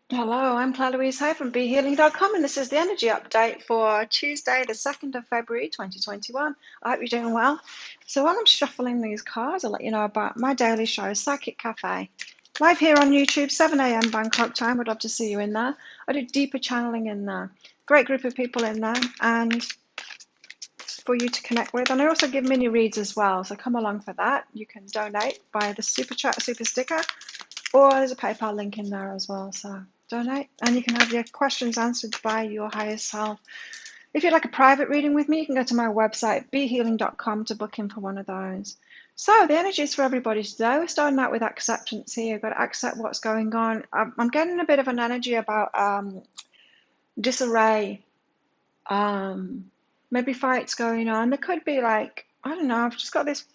Hello, I'm Claire Louise Hay from BeHealing.com, and this is the energy update for Tuesday, the 2nd of February 2021. I hope you're doing well. So, while I'm shuffling these cards, I'll let you know about my daily show, Psychic Cafe. Live here on YouTube, 7 a.m. Bangkok time. Would love to see you in there. I do deeper channeling in there. Great group of people in there, and for you to connect with. And I also give mini reads as well, so come along for that. You can donate by the Super Chat, Super Sticker, or there's a PayPal link in there as well, so donate. And you can have your questions answered by your higher self. If you'd like a private reading with me, you can go to my website, behealing.com, to book in for one of those. So the energy is for everybody today. We're starting out with acceptance here. You've got to accept what's going on. I'm getting a bit of an energy about disarray, maybe fights going on. There could be like, I don't know, I've just got this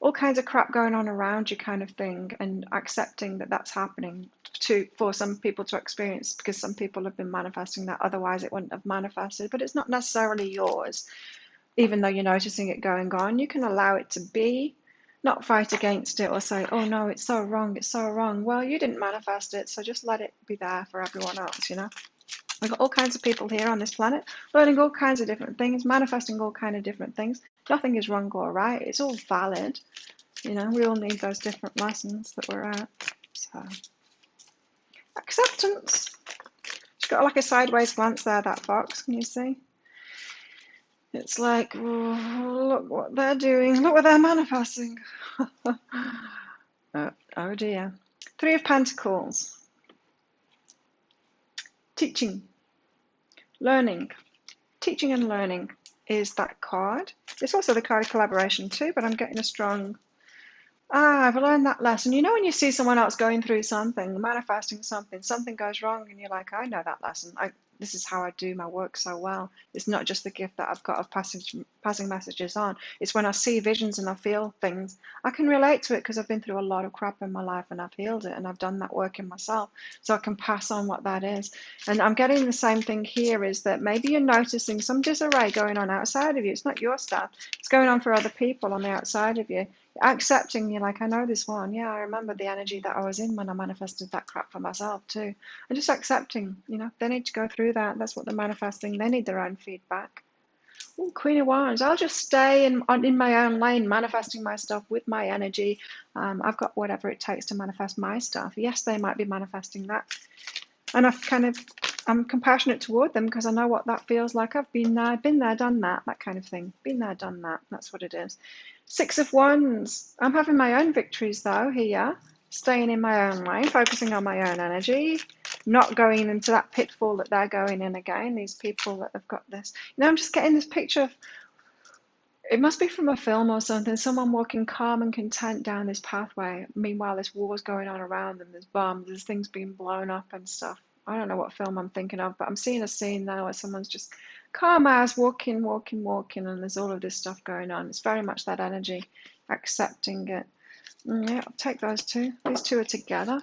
all kinds of crap going on around you kind of thing, and accepting that that's happening for some people to experience, because some people have been manifesting that otherwise it wouldn't have manifested, but it's not necessarily yours. Even though you're noticing it going on, you can allow it to be, not fight against it or say, oh no, it's so wrong, it's so wrong. Well, you didn't manifest it, so just let it be there for everyone else, you know. We've got all kinds of people here on this planet learning all kinds of different things, manifesting all kinds of different things. Nothing is wrong or right, it's all valid. You know, we all need those different lessons that we're at. So, acceptance. She's got like a sideways glance there, that fox. Can you see? It's like, oh, look what they're doing. Look what they're manifesting. Oh dear. Three of Pentacles. Teaching. Learning. Teaching and learning is that card. It's also the card of collaboration too, but I'm getting a strong I've learned that lesson. You know, when you see someone else going through something, manifesting something, something goes wrong, and you're like, I know that lesson. This is how I do my work so well. It's not just the gift that I've got of passing messages on. It's when I see visions and I feel things. I can relate to it because I've been through a lot of crap in my life and I've healed it and I've done that work in myself. So I can pass on what that is. And I'm getting the same thing here, is that maybe you're noticing some disarray going on outside of you. It's not your stuff. It's going on for other people on the outside of you. Accepting, you're like, I know this one. Yeah, I remember the energy that I was in when I manifested that crap for myself too. And just accepting, you know, they need to go through that. That's what they're manifesting. They need their own feedback. Ooh, Queen of Wands. I'll just stay in my own lane, manifesting my stuff with my energy. I've got whatever it takes to manifest my stuff. Yes, they might be manifesting that. And I'm compassionate toward them because I know what that feels like. I've been there, done that kind of thing. Been there, done that. That's what it is. Six of Wands. I'm having my own victories though here. Staying in my own lane, focusing on my own energy, not going into that pitfall that they're going in again. These people that have got this. You know, I'm just getting this picture of, it must be from a film or something, someone walking calm and content down this pathway. Meanwhile, there's wars going on around them, there's bombs, there's things being blown up and stuff. I don't know what film I'm thinking of, but I'm seeing a scene now where someone's just calm as walking, and there's all of this stuff going on. It's very much that energy, accepting it. Yeah, I'll take those two. These two are together.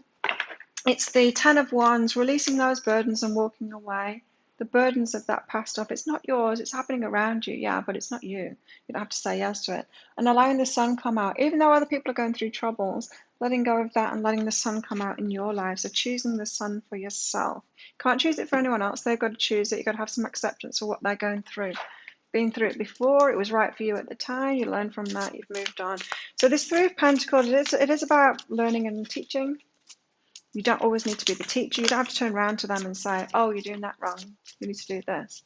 It's the Ten of Wands, releasing those burdens and walking away. The burdens of that past stuff, it's not yours, it's happening around you, yeah, but it's not you. You don't have to say yes to it. And allowing the sun come out, even though other people are going through troubles, letting go of that and letting the sun come out in your life. So choosing the sun for yourself. Can't choose it for anyone else, they've got to choose it. You've got to have some acceptance for what they're going through. Been through it before, it was right for you at the time, you learned from that, you've moved on. So this Three of Pentacles, it is about learning and teaching. You don't always need to be the teacher. You don't have to turn around to them and say, oh, you're doing that wrong. You need to do this.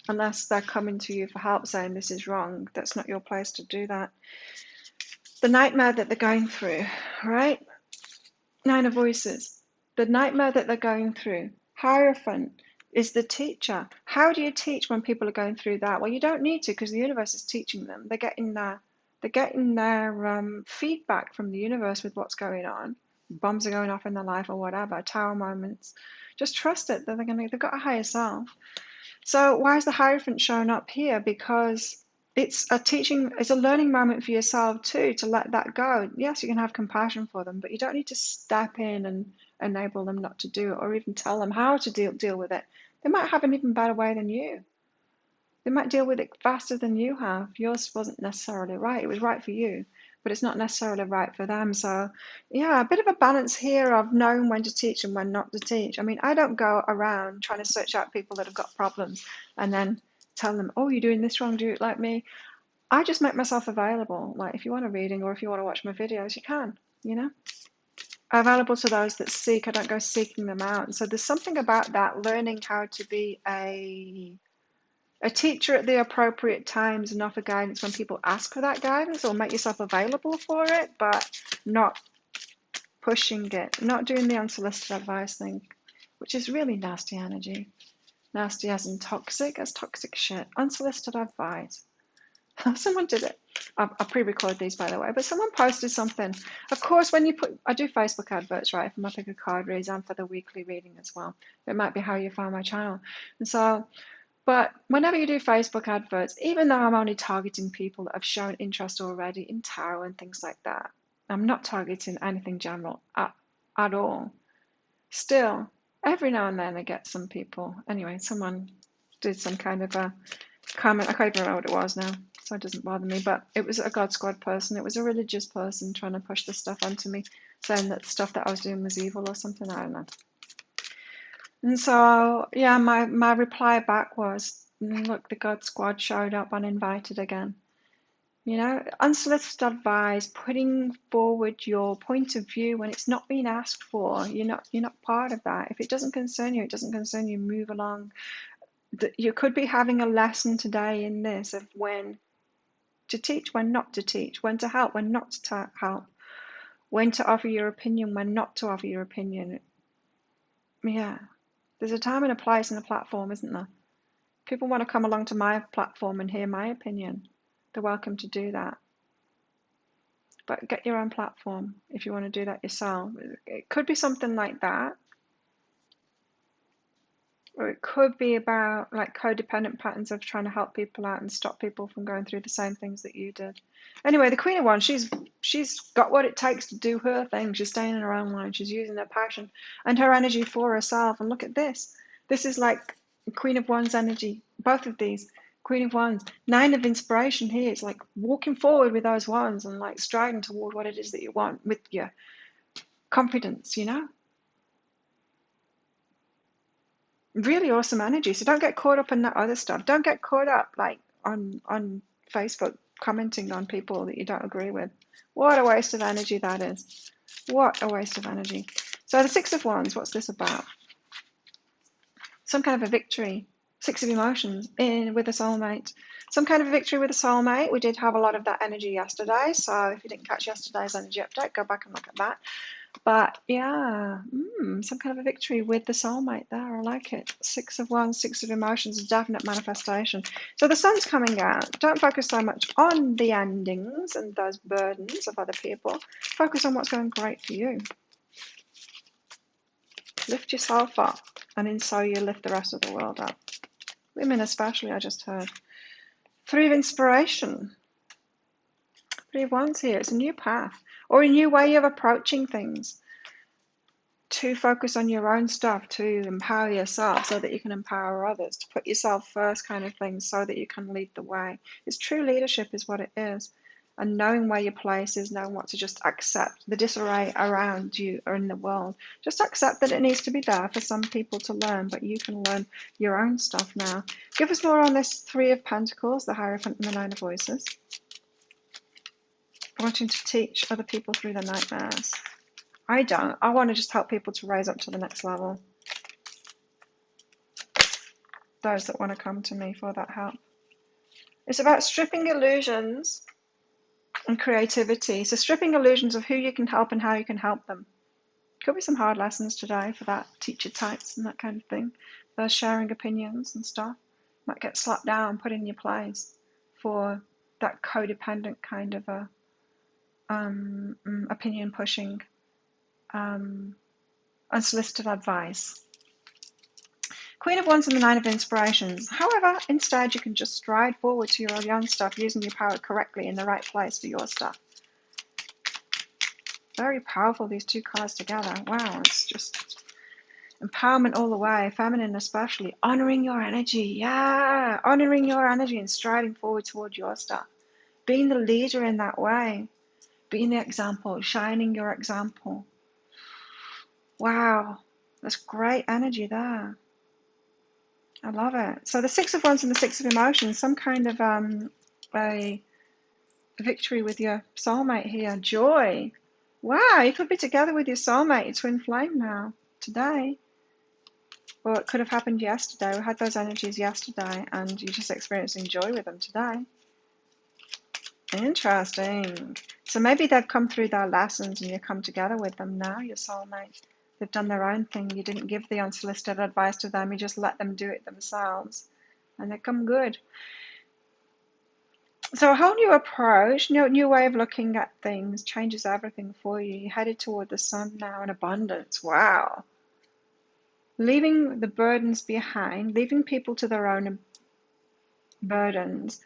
Unless they're coming to you for help saying this is wrong. That's not your place to do that. The nightmare that they're going through, right? Nine of Voices. The nightmare that they're going through. Hierophant is the teacher. How do you teach when people are going through that? Well, you don't need to, because the universe is teaching them. They're getting their feedback from the universe with what's going on. Bombs are going off in their life or whatever, tower moments. Just trust it that they've got a higher self. So why is the Hierophant showing up here? Because it's a learning moment for yourself too, to let that go. Yes, you can have compassion for them, but you don't need to step in and enable them not to do it, or even tell them how to deal with it. They might have an even better way than you. They might deal with it faster than you have. Yours wasn't necessarily right. It was right for you, but it's not necessarily right for them. So yeah, a bit of a balance here of knowing when to teach and when not to teach. I mean, I don't go around trying to search out people that have got problems and then tell them, oh, you're doing this wrong, do it like me. I just make myself available. Like, if you want a reading or if you want to watch my videos, you can, you know. Available to those that seek. I don't go seeking them out. And so there's something about that, learning how to be a teacher at the appropriate times and offer guidance when people ask for that guidance, or make yourself available for it, but not pushing it, not doing the unsolicited advice thing, which is really nasty energy. Nasty as in toxic, as toxic shit. Unsolicited advice. Someone did it. I pre-record these, by the way, but someone posted something. Of course, when you put, I do Facebook adverts, right, for my pick a card reads and for the weekly reading as well. It might be how you found my channel. And so, but whenever you do Facebook adverts, even though I'm only targeting people that have shown interest already in tarot and things like that, I'm not targeting anything general at all. Still, every now and then I get some people. Anyway, someone did some kind of a comment. I can't even remember what it was now, so it doesn't bother me. But it was a God Squad person. It was a religious person trying to push the stuff onto me, saying that the stuff that I was doing was evil or something. I don't know. And so, yeah, my reply back was, look, the God Squad showed up uninvited again. You know, unsolicited advice, putting forward your point of view when it's not being asked for. You're not part of that. If it doesn't concern you, it doesn't concern you. Move along. You could be having a lesson today in this of when to teach, when not to teach, when to help, when not to help, when to offer your opinion, when not to offer your opinion. Yeah, there's a time and a place and a platform, isn't there? People want to come along to my platform and hear my opinion. They're welcome to do that. But get your own platform if you want to do that yourself. It could be something like that. Or it could be about like codependent patterns of trying to help people out and stop people from going through the same things that you did. Anyway, the Queen of Wands, she's got what it takes to do her thing. She's staying in her own line. She's using her passion and her energy for herself. And look at this. This is like Queen of Wands energy. Both of these. Queen of Wands. 9 of inspiration here. It's like walking forward with those wands and like striding toward what it is that you want with your confidence, you know? Really awesome energy. So don't get caught up in that other stuff. Don't get caught up like on Facebook commenting on people that you don't agree with. What a waste of energy that is. What a waste of energy. So the 6 of Wands, what's this about? Some kind of a victory. 6 of emotions with a soulmate. Some kind of a victory with a soulmate. We did have a lot of that energy yesterday. So if you didn't catch yesterday's energy update, go back and look at that. But yeah, some kind of a victory with the soulmate there. I like it. 6 of Wands, 6 of emotions, a definite manifestation. So the sun's coming out. Don't focus so much on the endings and those burdens of other people. Focus on what's going great for you. Lift yourself up, and in so you lift the rest of the world up. Women especially, I just heard. 3 of inspiration. 3 of Wands here. It's a new path or a new way of approaching things. To focus on your own stuff, to empower yourself so that you can empower others, to put yourself first kind of thing so that you can lead the way. It's true leadership is what it is. And knowing where your place is, knowing what to just accept, the disarray around you or in the world. Just accept that it needs to be there for some people to learn, but you can learn your own stuff now. Give us more on this 3 of Pentacles, the Hierophant and the 9 of Voices. Wanting to teach other people through their nightmares. I don't. I want to just help people to raise up to the next level. Those that want to come to me for that help. It's about stripping illusions and creativity. So stripping illusions of who you can help and how you can help them. Could be some hard lessons today for that teacher types and that kind of thing. Those sharing opinions and stuff. Might get slapped down, put in your place for that codependent kind of a opinion pushing. Unsolicited advice. Queen of Wands and the 9 of Inspirations. However, instead you can just stride forward to your own stuff using your power correctly in the right place for your stuff. Very powerful, these 2 cards together. Wow, it's just empowerment all the way, feminine especially. Honoring your energy, yeah, honoring your energy and striding forward toward your stuff. Being the leader in that way. being the example, shining your example. Wow, that's great energy there. I love it. So the Six of Wands and the Six of Emotions, some kind of a victory with your soulmate here. Joy. Wow, you could be together with your soulmate, your twin flame now, today. Or it could have happened yesterday. We had those energies yesterday and you're just experiencing joy with them today. Interesting. So maybe they've come through their lessons and you come together with them now, your soulmate. They've done their own thing. You didn't give the unsolicited advice to them. You just let them do it themselves. And they come good. So a whole new approach, new way of looking at things changes everything for you. You're headed toward the sun now in abundance. Wow. Leaving the burdens behind, leaving people to their own burdens.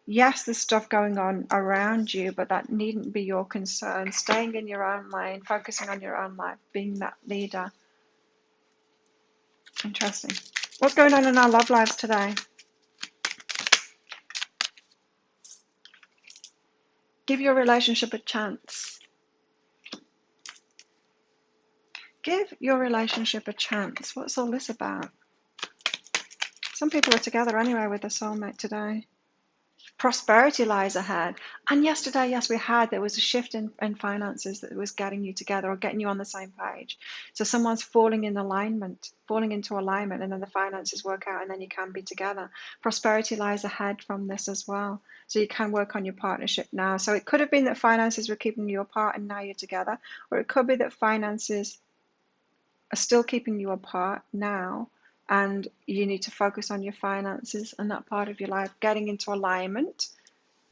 Yes, there's stuff going on around you, but that needn't be your concern. Staying in your own lane, focusing on your own life, being that leader. Interesting. What's going on in our love lives today? Give your relationship a chance. Give your relationship a chance. What's all this about? Some people are together anyway with their soulmate today. Prosperity lies ahead. And yesterday, yes, there was a shift in finances that was getting you together or getting you on the same page. So someone's falling into alignment, and then the finances work out and then you can be together. Prosperity lies ahead from this as well. So you can work on your partnership now. So it could have been that finances were keeping you apart and now you're together. Or it could be that finances are still keeping you apart now and you need to focus on your finances and that part of your life, getting into alignment,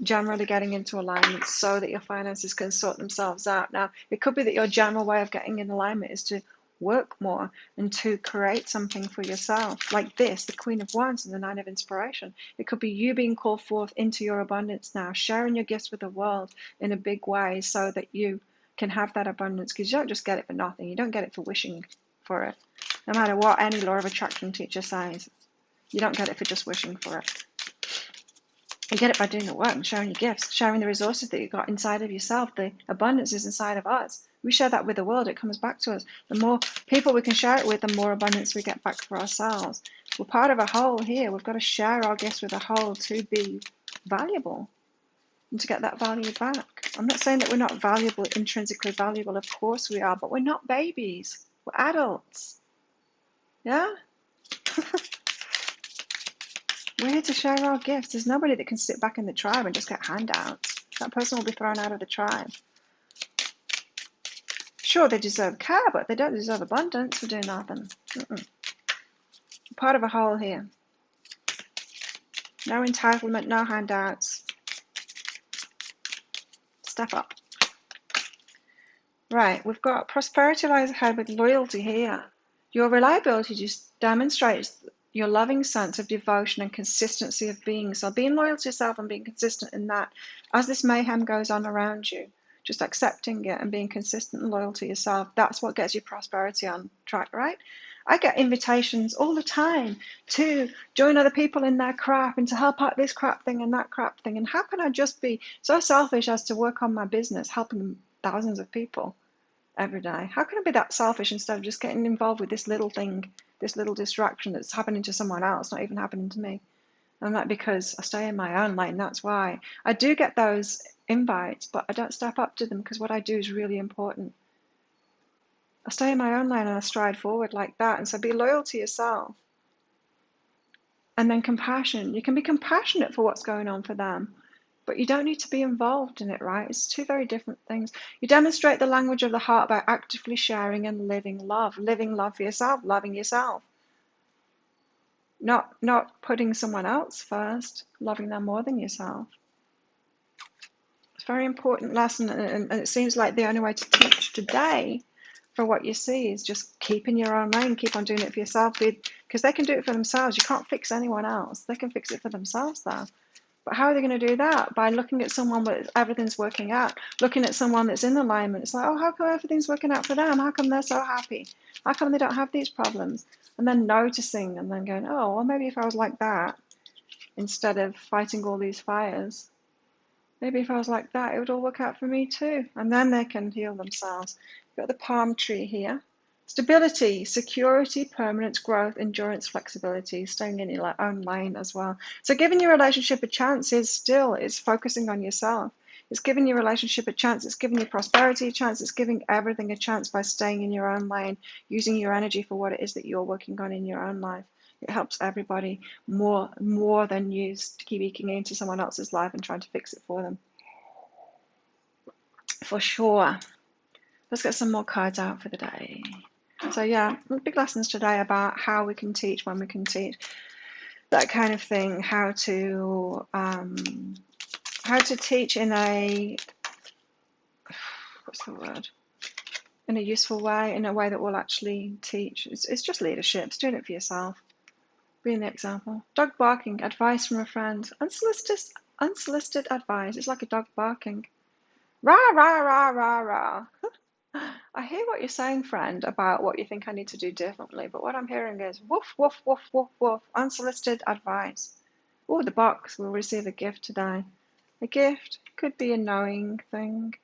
generally getting into alignment so that your finances can sort themselves out. Now, it could be that your general way of getting in alignment is to work more and to create something for yourself, like this, the Queen of Wands and the Nine of Inspiration. It could be you being called forth into your abundance now, sharing your gifts with the world in a big way so that you can have that abundance, because you don't just get it for nothing. You don't get it for wishing for it. No matter what any law of attraction teacher says, you don't get it for just wishing for it. You get it by doing the work and sharing your gifts, sharing the resources that you've got inside of yourself. The abundance is inside of us. We share that with the world, it comes back to us. The more people we can share it with, the more abundance we get back for ourselves. We're part of a whole here. We've got to share our gifts with the whole to be valuable and to get that value back. I'm not saying that we're not valuable, intrinsically valuable. Of course we are, but we're not babies. We're adults. Yeah? We're here to share our gifts. There's nobody that can sit back in the tribe and just get handouts. That person will be thrown out of the tribe. Sure, they deserve care, but they don't deserve abundance for doing nothing. Part of a whole here. No entitlement, no handouts. Step up. Right, we've got prosperity lies ahead with loyalty here. Your reliability just demonstrates your loving sense of devotion and consistency of being. So being loyal to yourself and being consistent in that, as this mayhem goes on around you, just accepting it and being consistent and loyal to yourself, that's what gets you prosperity on track, right? I get invitations all the time to join other people in their crap and to help out this crap thing and that crap thing. And how can I just be so selfish as to work on my business, helping thousands of people every day? How can I be that selfish instead of just getting involved with this little thing, this little distraction that's happening to someone else, not even happening to me? And that because I stay in my own lane, that's why. I do get those invites, but I don't step up to them because what I do is really important. I stay in my own lane and I stride forward like that. And so be loyal to yourself. And then compassion. You can be compassionate for what's going on for them, but you don't need to be involved in it, right? It's two very different things. You demonstrate the language of the heart by actively sharing and living love for yourself, loving yourself. Not putting someone else first, loving them more than yourself. It's a very important lesson, and it seems like the only way to teach today for what you see is just keep in your own lane, keep on doing it for yourself, because they can do it for themselves. You can't fix anyone else. They can fix it for themselves though. But how are they going to do that? By looking at someone where everything's working out, looking at someone that's in alignment. It's like, oh, how come everything's working out for them? How come they're so happy? How come they don't have these problems? And then noticing and then going, oh, well, maybe if I was like that, instead of fighting all these fires, Maybe if I was like that, it would all work out for me too. And then they can heal themselves. You've got the palm tree here. Stability, security, permanence, growth, endurance, flexibility, staying in your own lane as well. So giving your relationship a chance is focusing on yourself. It's giving your relationship a chance. It's giving your prosperity a chance. It's giving everything a chance by staying in your own lane, using your energy for what it is that you're working on in your own life. It helps everybody more than you keep eking into someone else's life and trying to fix it for them. For sure. Let's get some more cards out for the day. So yeah, big lessons today about how we can teach, when we can teach, that kind of thing. How to teach in a, what's the word? In a useful way, in a way that will actually teach. It's just leadership. It's doing it for yourself. Being the example. Dog barking. Advice from a friend. Unsolicited advice. It's like a dog barking. Rah, rah, rah, rah, rah. I hear what you're saying, friend, about what you think I need to do differently, but what I'm hearing is woof, woof, woof, woof, woof. Unsolicited advice. Oh, the box will receive a gift today. A gift could be a knowing thing.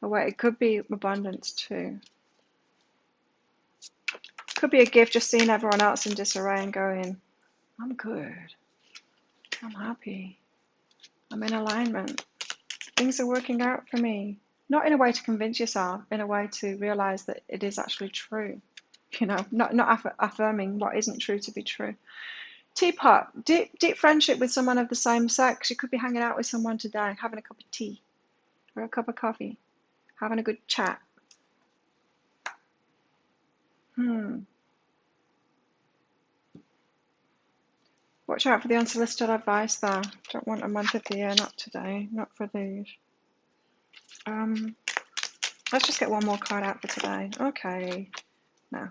It could be abundance too. Could be a gift just seeing everyone else in disarray and going, I'm good. I'm happy. I'm in alignment. Things are working out for me. Not in a way to convince yourself, in a way to realize that it is actually true. Not affirming what isn't true to be true. Teapot, deep friendship with someone of the same sex. You could be hanging out with someone today, having a cup of tea or a cup of coffee, having a good chat. Watch out for the unsolicited advice though. Don't want a month of the year, not today, not for these. Let's just get one more card out for today. Okay. No.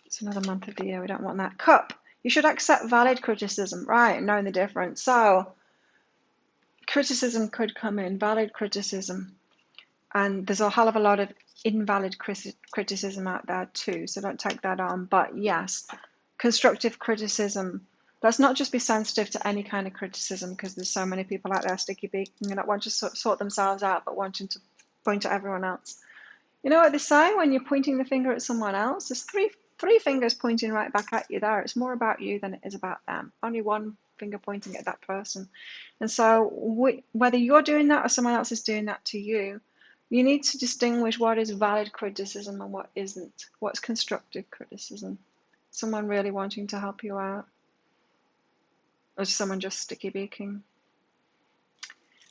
It's another month of the year. We don't want that. Cup. You should accept valid criticism. Right, knowing the difference. So, criticism could come in. Valid criticism. And there's a hell of a lot of invalid criticism out there too. So don't take that on. But yes, constructive criticism. Let's not just be sensitive to any kind of criticism, because there's so many people out there sticky beaking and not wanting to sort themselves out, but wanting to point at everyone else. You know what they say when you're pointing the finger at someone else? There's three fingers pointing right back at you there. It's more about you than it is about them. Only one finger pointing at that person. And so whether you're doing that or someone else is doing that to you, you need to distinguish what is valid criticism and what isn't. What's constructive criticism? Someone really wanting to help you out? Or is someone just sticky beaking?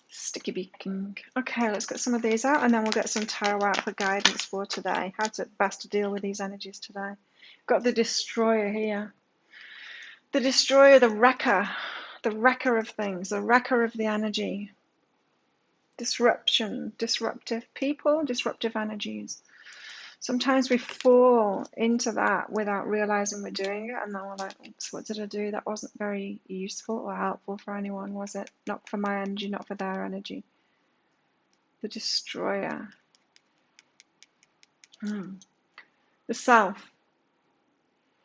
Sticky beaking. Okay, let's get some of these out and then we'll get some tarot out for guidance for today. How to best deal with these energies today. Got the destroyer here. The destroyer, the wrecker of things, the wrecker of the energy. Disruption, disruptive people, disruptive energies. Sometimes we fall into that without realizing we're doing it, and then we're like, oops, what did I do? That wasn't very useful or helpful for anyone, was it? Not for my energy, not for their energy. The destroyer. The self.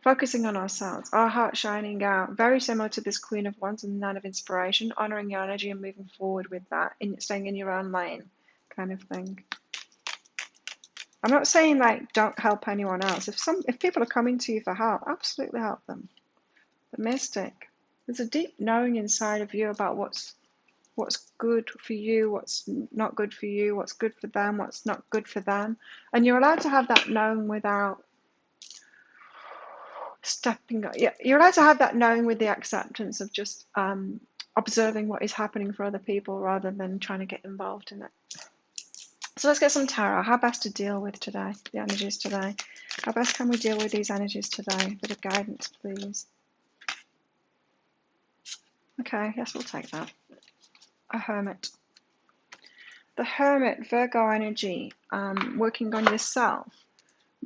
Focusing on ourselves, our heart shining out. Very similar to this Queen of Wands and Nine of Inspiration, honoring your energy and moving forward with that, staying in your own lane kind of thing. I'm not saying like don't help anyone else. If people are coming to you for help, absolutely help them. The mystic. There's a deep knowing inside of you about what's good for you, what's not good for you, what's good for them, what's not good for them. And you're allowed to have that knowing without stepping up. Yeah, you're allowed to have that knowing with the acceptance of just observing what is happening for other people rather than trying to get involved in it. So let's get some tarot. How best to deal with today, the energies today? How best can we deal with these energies today? A bit of guidance, please. Okay, yes, we'll take that. A hermit. The hermit, Virgo energy, working on yourself,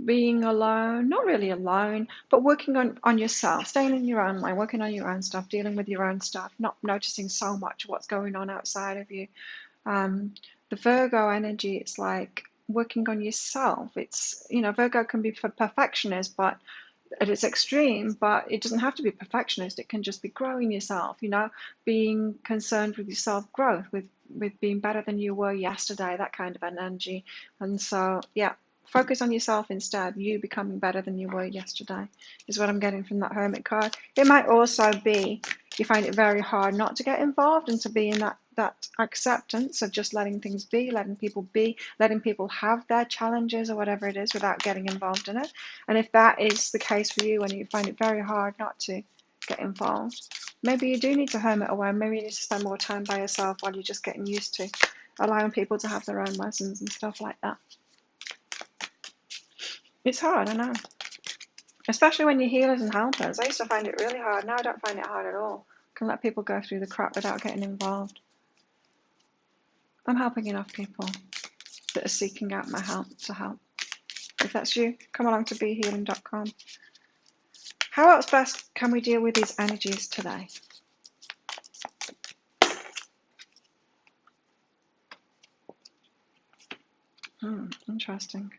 being alone, not really alone, but working on yourself, staying in your own lane, working on your own stuff, dealing with your own stuff, not noticing so much what's going on outside of you. The Virgo energy, it's like working on yourself. It's, Virgo can be for perfectionist, but at its extreme, but it doesn't have to be perfectionist. It can just be growing yourself, being concerned with your self-growth, with with being better than you were yesterday, that kind of energy. And so, yeah, focus on yourself instead. You becoming better than you were yesterday is what I'm getting from that Hermit card. It might also be you find it very hard not to get involved and to be in that acceptance of just letting things be, letting people have their challenges or whatever it is without getting involved in it. And if that is the case for you and you find it very hard not to get involved, maybe you do need to hermit away. Maybe you need to spend more time by yourself while you're just getting used to allowing people to have their own lessons and stuff like that. It's hard, I know. Especially when you're healers and helpers. I used to find it really hard. Now I don't find it hard at all. I can let people go through the crap without getting involved. I'm helping enough people that are seeking out my help to help. If that's you, come along to behealing.com. How else best can we deal with these energies today? Interesting.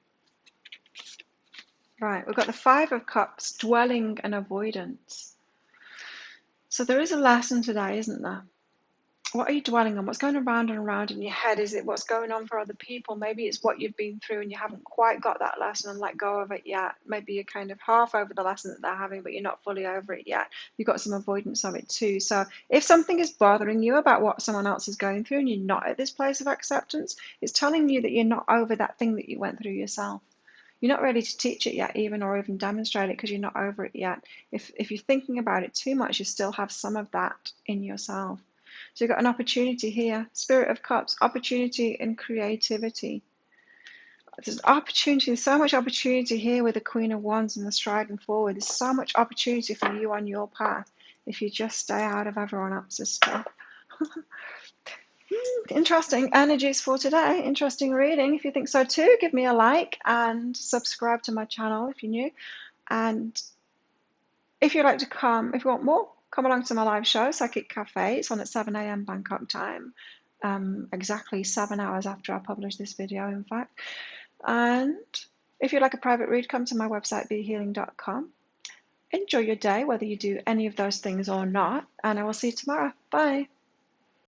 Right, we've got the Five of Cups, dwelling and avoidance. So there is a lesson today, isn't there? What are you dwelling on? What's going around and around in your head? Is it what's going on for other people? Maybe it's what you've been through and you haven't quite got that lesson and let go of it yet. Maybe you're kind of half over the lesson that they're having, but you're not fully over it yet. You've got some avoidance of it too. So if something is bothering you about what someone else is going through and you're not at this place of acceptance, it's telling you that you're not over that thing that you went through yourself. You're not ready to teach it yet even, or even demonstrate it, because you're not over it yet. If you're thinking about it too much, you still have some of that in yourself. So you've got an opportunity here. Spirit of Cups, opportunity and creativity. There's opportunity, there's so much opportunity here with the Queen of Wands and the striding forward. There's so much opportunity for you on your path if you just stay out of everyone else's stuff. Interesting energies for today. Interesting reading. If you think so too, give me a like and subscribe to my channel if you're new. And if you'd like to come, if you want more, come along to my live show, Psychic Cafe. It's on at 7 a.m. Bangkok time, exactly 7 hours after I publish this video, in fact. And if you'd like a private read, come to my website, behealing.com. Enjoy your day, whether you do any of those things or not, and I will see you tomorrow. Bye.